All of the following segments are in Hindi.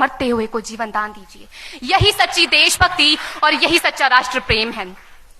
मरते हुए को जीवन दान दीजिए। यही सच्ची देशभक्ति और यही सच्चा राष्ट्र प्रेम है।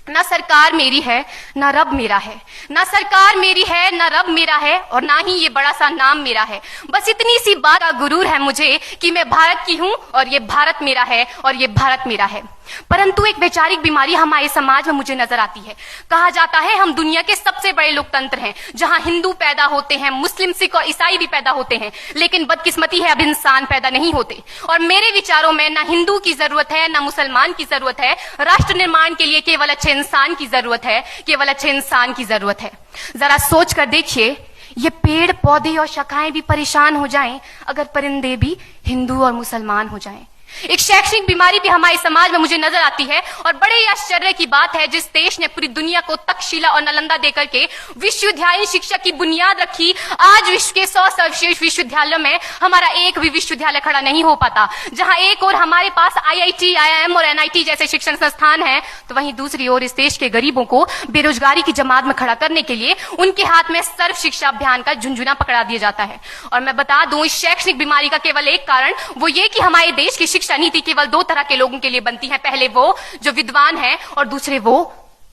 ना सरकार मेरी है ना रब मेरा है, ना सरकार मेरी है ना रब मेरा है, और ना ही ये बड़ा सा नाम मेरा है। बस इतनी सी बात का गुरूर है मुझे कि मैं भारत की हूं और ये भारत मेरा है और ये भारत मेरा है। परंतु एक वैचारिक बीमारी हमारे समाज में मुझे नजर आती है। कहा जाता है हम दुनिया के सबसे बड़े लोकतंत्र हैं, जहां हिंदू पैदा होते हैं, मुस्लिम, सिख और ईसाई भी पैदा होते हैं, लेकिन बदकिस्मती है अब इंसान पैदा नहीं होते। और मेरे विचारों में ना हिंदू की जरूरत है ना मुसलमान की जरूरत है। राष्ट्र निर्माण के लिए केवल अच्छे इंसान की जरूरत है, केवल अच्छे इंसान की जरूरत है। जरा सोच कर देखिए, ये पेड़ पौधे और शाखाएं भी परेशान हो जाएं अगर परिंदे भी हिंदू और मुसलमान हो जाएं। एक शैक्षणिक बीमारी भी हमारे समाज में मुझे नजर आती है, और बड़े ही आश्चर्य की बात है, जिस देश ने पूरी दुनिया को तक्षशिला और नालंदा देकर के विश्वविद्यालय शिक्षा की बुनियाद रखी, आज विश्व के 100 सर्वश्रेष्ठ विश्वविद्यालयों में हमारा एक भी विश्वविद्यालय खड़ा नहीं हो पाता। जहां एक और हमारे पास IIT, IIM और NIT जैसे शिक्षण संस्थान हैं, तो वहीं दूसरी ओर इस देश के गरीबों को बेरोजगारी की जमात में खड़ा करने के लिए उनके हाथ में सर्व शिक्षा अभियान का झुंझुना पकड़ा दिया जाता है। और मैं बता दूं, इस शैक्षणिक बीमारी का केवल एक कारण वो ये कि हमारे देश की शिक्षा नीति केवल 2 तरह के लोगों के लिए बनती है। पहले वो जो विद्वान हैं और दूसरे वो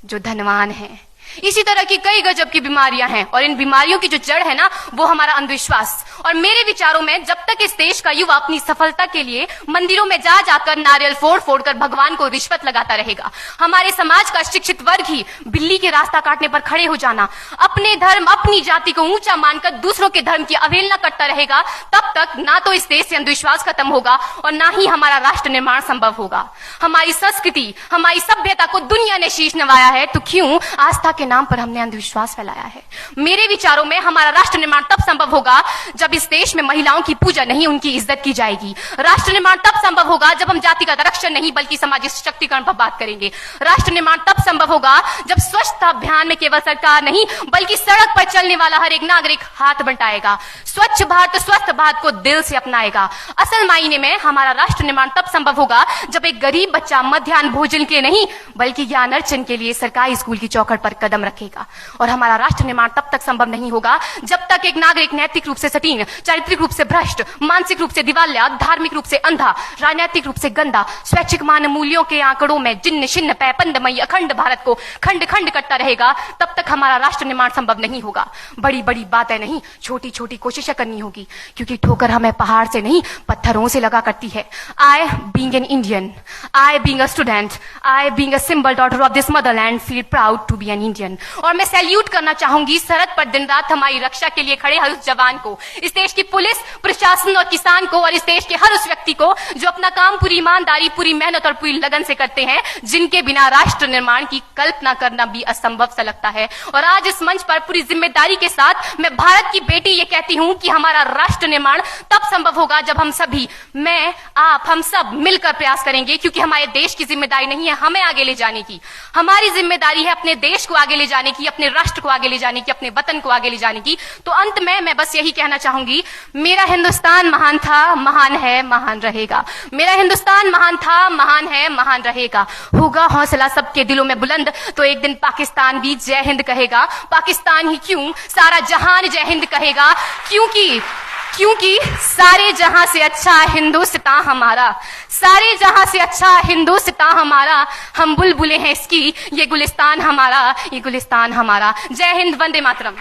जो धनवान हैं। इसी तरह की कई गजब की बीमारियां हैं, और इन बीमारियों की जो जड़ है ना, वो हमारा अंधविश्वास। और मेरे विचारों में जब तक इस देश का युवा अपनी सफलता के लिए मंदिरों में जा जाकर नारियल फोड़ फोड़ कर भगवान को रिश्वत लगाता रहेगा, हमारे समाज का शिक्षित वर्ग ही बिल्ली के रास्ता काटने पर खड़े हो जाना, अपने धर्म अपनी जाति को ऊंचा मानकर दूसरों के धर्म की अवहेलना करता रहेगा, तब तक ना तो इस देश से अंधविश्वास खत्म होगा और ना ही हमारा राष्ट्र निर्माण संभव होगा। हमारी संस्कृति, हमारी सभ्यता को दुनिया ने शीश नवाया है, तो क्यों आस्था के नाम पर हमने अंधविश्वास फैलाया है? मेरे विचारों में हमारा राष्ट्र निर्माण तब संभव होगा जब इस देश में महिलाओं की पूजा नहीं, उनकी इज्जत की जाएगी। राष्ट्र निर्माण तब संभव होगा जब हम जातिगत आरक्षण नहीं बल्कि सामाजिक सशक्तिकरण पर बात करेंगे। राष्ट्र निर्माण तब संभव होगा जब स्वच्छता अभियान में केवल सरकार नहीं बल्कि सड़क पर चलने वाला हर एक नागरिक हाथ बंटाएगा, स्वच्छ भारत स्वस्थ भारत को दिल से अपनाएगा। असल मायने में हमारा राष्ट्र निर्माण तब संभव होगा जब एक गरीब बच्चा मध्याह्न भोजन के नहीं बल्कि ज्ञान अर्जन के लिए सरकारी स्कूल की चौखट पर कदम रखेगा। और हमारा राष्ट्र निर्माण तब तक संभव नहीं होगा जब तक एक नागरिक नैतिक रूप से सटीन, चारित्रिक रूप से भ्रष्ट, मानसिक रूप से दिवालिया, धार्मिक रूप से अंधा, राजनीतिक रूप से गंदा, स्वैच्छिक मान मूल्यों के आंकड़ों में जिन्न शिन्न पैपंदमयी अखंड भारत को खंड खंड करता रहेगा। तब तक हमारा राष्ट्र निर्माण संभव नहीं होगा। बड़ी बड़ी बातें नहीं, छोटी छोटी कोशिशें करनी होगी, क्योंकि ठोकर हमें पहाड़ से नहीं पत्थरों से लगा करती है। I being an Indian, I being a student, I being a symbol daughter of this motherland feel proud to be an Indian। और मैं सैल्यूट करना चाहूंगी सरहद पर दिन रात हमारी रक्षा के लिए खड़े हर उस जवान को, इस देश की पुलिस, प्रशासन और किसान को, और इस देश के हर उस व्यक्ति को जो अपना काम पूरी ईमानदारी, पूरी मेहनत और पूरी लगन से करते हैं, जिनके बिना राष्ट्र निर्माण की कल्पना करना भी असंभव सा लगता है। और आज इस मंच पर पूरी जिम्मेदारी के साथ मैं भारत की बेटी ये कहती हूं कि हमारा राष्ट्र निर्माण तब संभव होगा जब हम सभी, मैं, आप, हम सब मिलकर प्रयास करेंगे, क्योंकि हमारे देश की जिम्मेदारी नहीं है हमें आगे ले जाने की, हमारी जिम्मेदारी है अपने देश को आगे ले जाने की, अपने राष्ट्र को आगे ले जाने की, अपने वतन को आगे ले जाने की। तो अंत में मैं बस यही कहना चाहूंगी, मेरा हिंदुस्तान महान था, महान है, महान रहेगा। मेरा हिंदुस्तान महान था, महान है, महान रहेगा। होगा हौसला सबके दिलों में बुलंद तो एक दिन पाकिस्तान भी जय हिंद कहेगा। पाकिस्तान ही क्यों, सारा जहान जय हिंद कहेगा, क्योंकि सारे जहां से अच्छा हिंदुस्तान हमारा, सारे जहां से अच्छा हिंदुस्तान हमारा, हम बुलबुलें हैं इसकी, ये गुलिस्तान हमारा, ये गुलिस्तान हमारा। जय हिंद, वंदे मातरम।